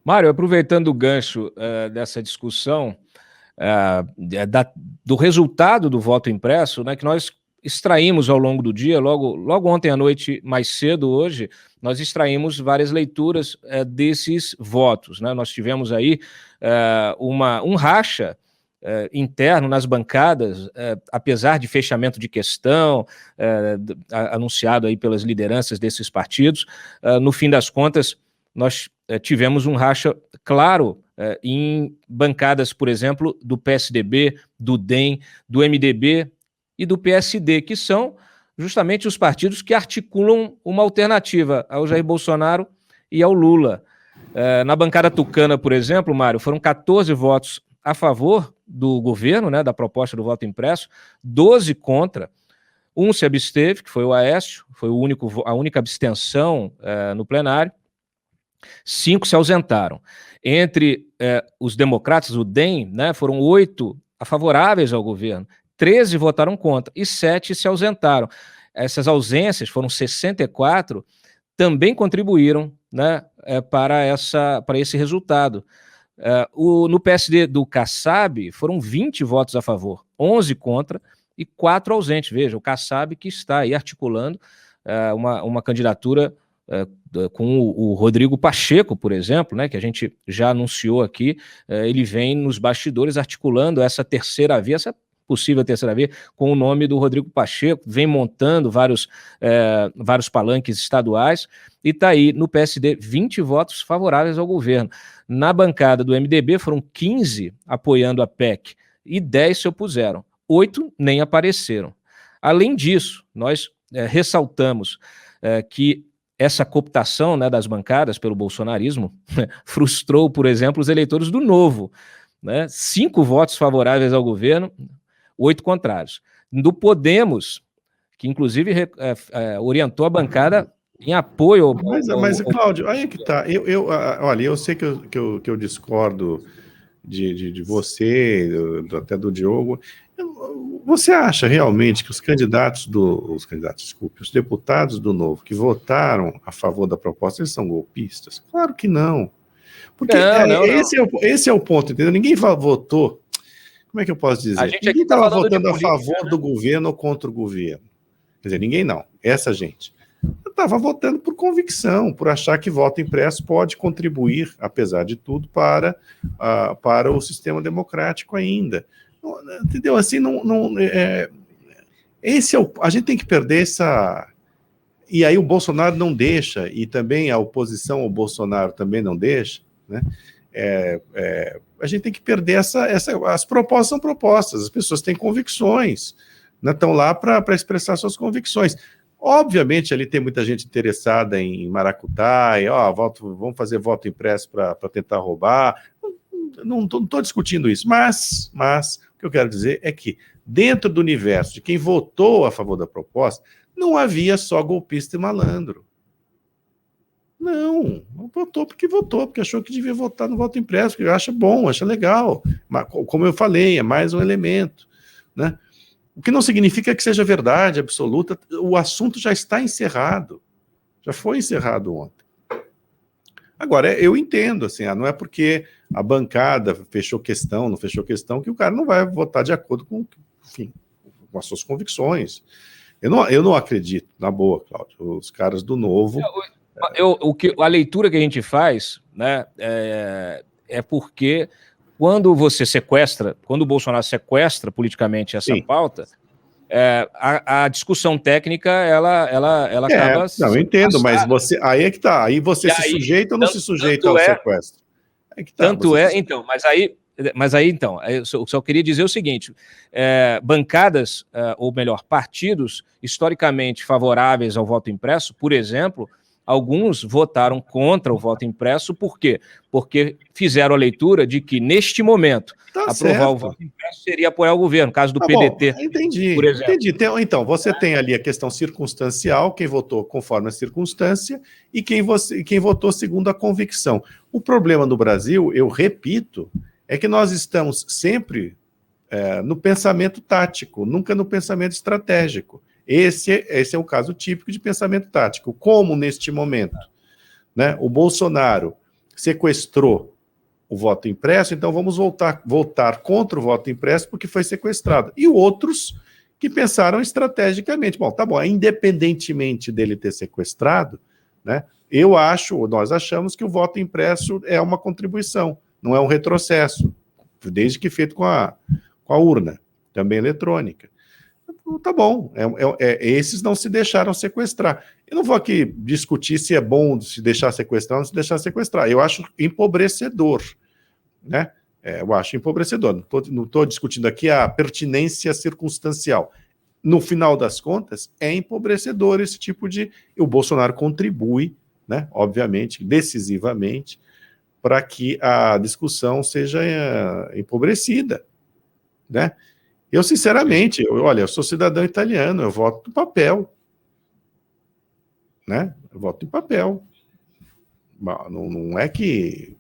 Mário, aproveitando o gancho dessa discussão, do resultado do voto impresso, né, que nós extraímos ao longo do dia, logo ontem à noite, mais cedo hoje, nós extraímos várias leituras desses votos. Né? Nós tivemos aí um racha interno nas bancadas, apesar de fechamento de questão anunciado aí pelas lideranças desses partidos, no fim das contas, nós tivemos um racha claro em bancadas, por exemplo, do PSDB, do DEM, do MDB e do PSD, que são justamente os partidos que articulam uma alternativa ao Jair Bolsonaro e ao Lula. Na bancada tucana, por exemplo, Mário, foram 14 votos a favor do governo, né, da proposta do voto impresso, 12 contra, um se absteve, que foi o Aécio, foi a única abstenção no plenário, 5 se ausentaram. Entre os democratas, o DEM, né, foram 8 favoráveis ao governo, 13 votaram contra e 7 se ausentaram. Essas ausências, foram 64, também contribuíram, né, para esse resultado. No PSD do Kassab, foram 20 votos a favor, 11 contra e 4 ausentes. Veja, o Kassab que está aí articulando uma candidatura com o Rodrigo Pacheco, por exemplo, né, que a gente já anunciou aqui, ele vem nos bastidores articulando essa terceira via, essa possível terceira via, com o nome do Rodrigo Pacheco, vem montando vários palanques estaduais, e está aí no PSD 20 votos favoráveis ao governo. Na bancada do MDB foram 15 apoiando a PEC e 10 se opuseram, 8 nem apareceram. Além disso, nós ressaltamos que essa cooptação, né, das bancadas pelo bolsonarismo frustrou, por exemplo, os eleitores do Novo, né? 5 votos favoráveis ao governo, 8 contrários. Do Podemos, que inclusive orientou a bancada em apoio Mas Cláudio, aí é que tá. Olha, eu sei que eu discordo de você, até do Diogo. Você acha realmente que os deputados do Novo que votaram a favor da proposta, eles são golpistas? Claro que não. Porque não. Esse é o ponto, entendeu? Ninguém votou. Como é que eu posso dizer? Ninguém estava votando a favor do governo ou contra o governo. Quer dizer, ninguém não. Essa gente estava votando por convicção, por achar que voto impresso pode contribuir, apesar de tudo, para o sistema democrático ainda. Entendeu? Assim, a gente tem que perder essa... E aí o Bolsonaro não deixa, e também a oposição ao Bolsonaro também não deixa, né? A gente tem que perder as propostas são propostas, as pessoas têm convicções, né? Estão lá para expressar suas convicções. Obviamente, ali tem muita gente interessada em maracutá, vamos fazer voto impresso para tentar roubar. Não estou discutindo isso, mas o que eu quero dizer é que, dentro do universo de quem votou a favor da proposta, não havia só golpista e malandro. Não votou, porque achou que devia votar no voto impresso, porque acha bom, acha legal. Mas, como eu falei, é mais um elemento, né? O que não significa que seja verdade absoluta, o assunto já está encerrado, já foi encerrado ontem. Agora, eu entendo, assim, não é porque a bancada fechou questão, não fechou questão, que o cara não vai votar de acordo com, enfim, com as suas convicções. Eu não acredito, na boa, Cláudio, os caras do Novo... A leitura que a gente faz, né, é porque quando o Bolsonaro sequestra politicamente essa pauta, a discussão técnica, ela acaba... Não, eu entendo, mas aí é que tá, aí você se sujeita ou não se sujeita ao sequestro? Eu só queria dizer o seguinte, bancadas, ou melhor, partidos historicamente favoráveis ao voto impresso, por exemplo, alguns votaram contra o voto impresso, por quê? Porque fizeram a leitura de que, neste momento, aprovar o voto impresso seria apoiar o governo, caso do PDT. Bom, entendi, por exemplo. Entendi. Então, você tem ali a questão circunstancial, quem votou conforme a circunstância, e quem votou segundo a convicção. O problema no Brasil, eu repito, é que nós estamos sempre no pensamento tático, nunca no pensamento estratégico. Esse é o caso típico de pensamento tático. Como neste momento, né, o Bolsonaro sequestrou o voto impresso, então vamos votar contra o voto impresso porque foi sequestrado. E outros que pensaram estrategicamente, bom, tá bom, independentemente dele ter sequestrado, né, nós achamos que o voto impresso é uma contribuição, não é um retrocesso, desde que feito com a urna, também eletrônica. Tá bom, esses não se deixaram sequestrar. Eu não vou aqui discutir se é bom se deixar sequestrar ou não se deixar sequestrar. Eu acho empobrecedor, né? Eu acho empobrecedor. Não estou discutindo aqui a pertinência circunstancial. No final das contas, é empobrecedor esse tipo de... O Bolsonaro contribui, né, obviamente, decisivamente, para que a discussão seja empobrecida, né? Eu, sinceramente, olha, eu sou cidadão italiano, eu voto no papel, né? Eu voto em papel. Não é que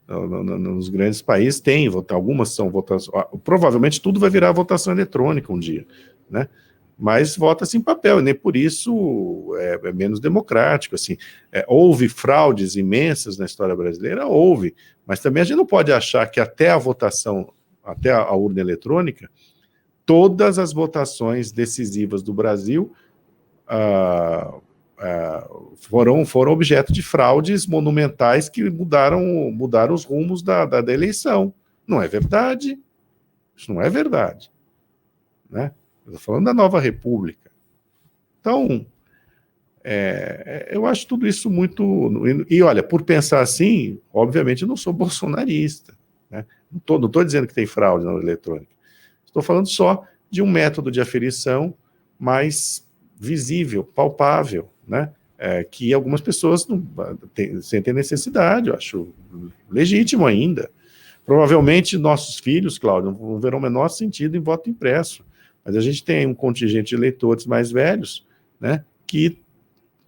nos grandes países tem, algumas são votações, provavelmente tudo vai virar votação eletrônica um dia, né? Mas vota-se em papel, e nem por isso é menos democrático, assim. Houve fraudes imensas na história brasileira? Houve, mas também a gente não pode achar que até a votação, até a urna eletrônica, todas as votações decisivas do Brasil foram objeto de fraudes monumentais que mudaram os rumos da eleição. Não é verdade. Isso não é verdade, né? Estou falando da Nova República. Então, eu acho tudo isso muito... E olha, por pensar assim, obviamente eu não sou bolsonarista, né? Não estou dizendo que tem fraude na eletrônica. Estou falando só de um método de aferição mais visível, palpável, né? Que algumas pessoas sentem necessidade, eu acho legítimo ainda. Provavelmente nossos filhos, Cláudio, não verão o menor sentido em voto impresso, mas a gente tem um contingente de eleitores mais velhos, né, que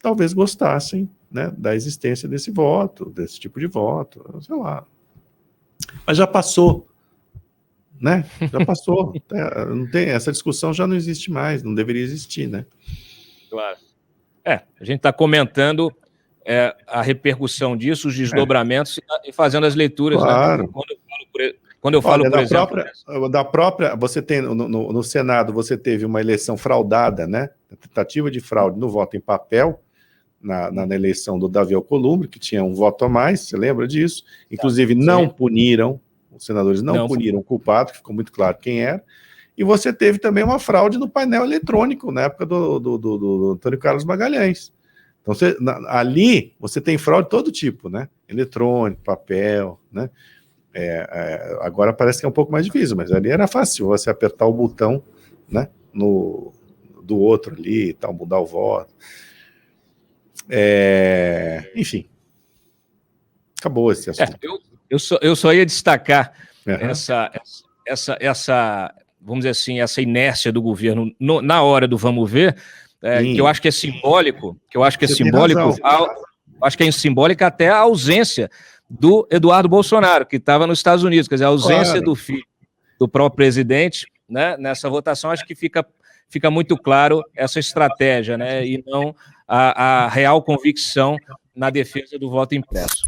talvez gostassem, né, da existência desse voto, desse tipo de voto, sei lá. Mas já passou, né? Já passou. Não tem, essa discussão já não existe mais, não deveria existir, né? Claro. A gente está comentando a repercussão disso, os desdobramentos e fazendo as leituras, claro, né? Quando eu falo, por exemplo... Você tem, no Senado, você teve uma eleição fraudada, né? Tentativa de fraude no voto em papel, na eleição do Davi Alcolumbre, que tinha um voto a mais, você lembra disso? Inclusive, não puniram, os senadores não puniram o culpado, que ficou muito claro quem era. E você teve também uma fraude no painel eletrônico, na época do Antônio Carlos Magalhães. Então, ali, você tem fraude de todo tipo, né? Eletrônico, papel, né? Agora parece que é um pouco mais difícil, mas ali era fácil você apertar o botão, né, do outro ali, tal, mudar o voto. Enfim, acabou esse assunto. Eu só ia destacar essa, vamos dizer assim, essa inércia do governo na hora do vamos ver, que eu acho que é simbólico, acho que é simbólica até a ausência do Eduardo Bolsonaro, que estava nos Estados Unidos, quer dizer, a ausência do filho do próprio presidente, né, nessa votação, acho que fica muito claro essa estratégia, né, e não a real convicção na defesa do voto impresso.